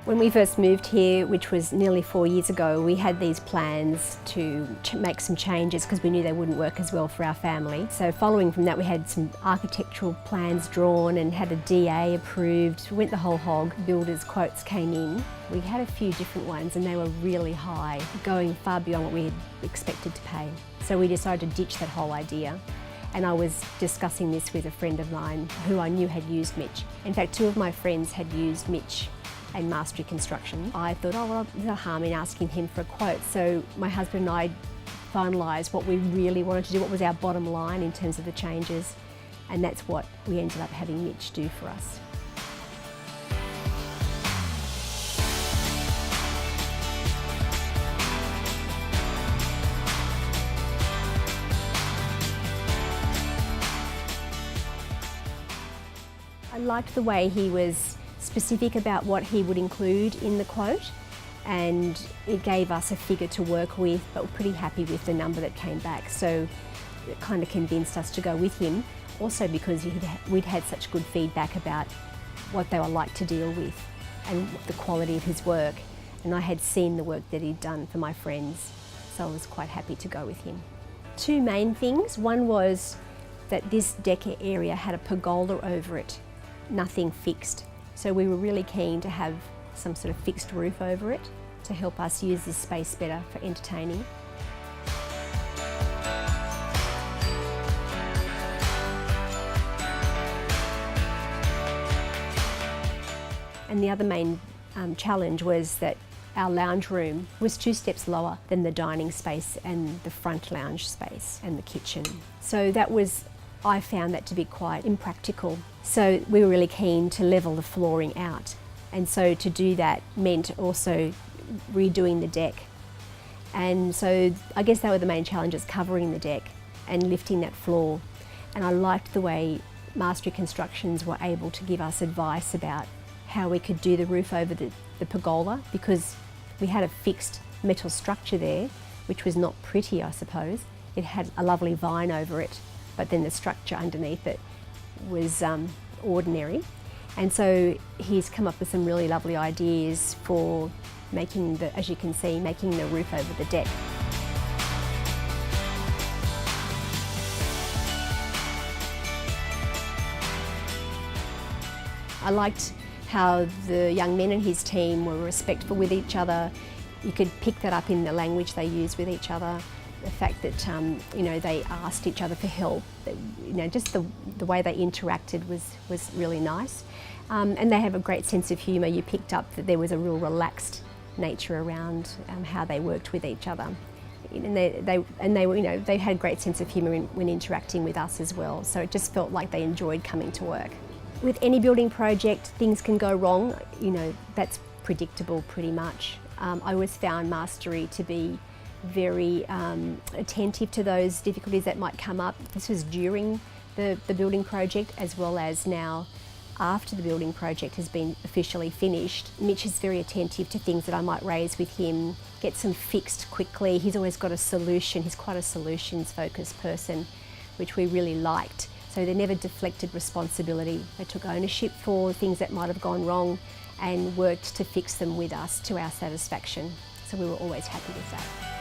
When we first moved here, which was nearly 4 years ago, we had these plans to make some changes because we knew they wouldn't work as well for our family. So following from that, we had some architectural plans drawn and had a DA approved. We went the whole hog. Builders' quotes came in. We had a few different ones and they were really high, going far beyond what we had expected to pay. So we decided to ditch that whole idea. And I was discussing this with a friend of mine who I knew had used Mitch. In fact, 2 of my friends had used Mitch and Mastery Construction. I thought, oh well, there's no harm in asking him for a quote. So my husband and I finalised what we really wanted to do, what was our bottom line in terms of the changes, and that's what we ended up having Mitch do for us. I liked the way he was specific about what he would include in the quote, and it gave us a figure to work with, but we're pretty happy with the number that came back. So it kind of convinced us to go with him, also because we'd had such good feedback about what they were like to deal with and the quality of his work. And I had seen the work that he'd done for my friends, so I was quite happy to go with him. 2 main things. One was that this deck area had a pergola over it, nothing fixed. So we were really keen to have some sort of fixed roof over it to help us use this space better for entertaining. And the other main challenge was that our lounge room was 2 steps lower than the dining space and the front lounge space and the kitchen. So I found that to be quite impractical. So we were really keen to level the flooring out. And so to do that meant also redoing the deck. And so I guess they were the main challenges, covering the deck and lifting that floor. And I liked the way Mastery Constructions were able to give us advice about how we could do the roof over the pergola, because we had a fixed metal structure there, which was not pretty, I suppose. It had a lovely vine over it, but then the structure underneath it was ordinary. And so he's come up with some really lovely ideas for making as you can see, making the roof over the deck. I liked how the young men in his team were respectful with each other. You could pick that up in the language they used with each other. The fact that they asked each other for help, just the way they interacted was really nice. And they have a great sense of humour. You picked up that there was a real relaxed nature around how they worked with each other. And they had a great sense of humour when interacting with us as well. So it just felt like they enjoyed coming to work. With any building project, things can go wrong. That's predictable pretty much. I always found Mastery to be very attentive to those difficulties that might come up. This was during the building project, as well as now after the building project has been officially finished. Mitch is very attentive to things that I might raise with him, gets them fixed quickly. He's always got a solution. He's quite a solutions-focused person, which we really liked. So they never deflected responsibility. They took ownership for things that might have gone wrong and worked to fix them with us to our satisfaction. So we were always happy with that.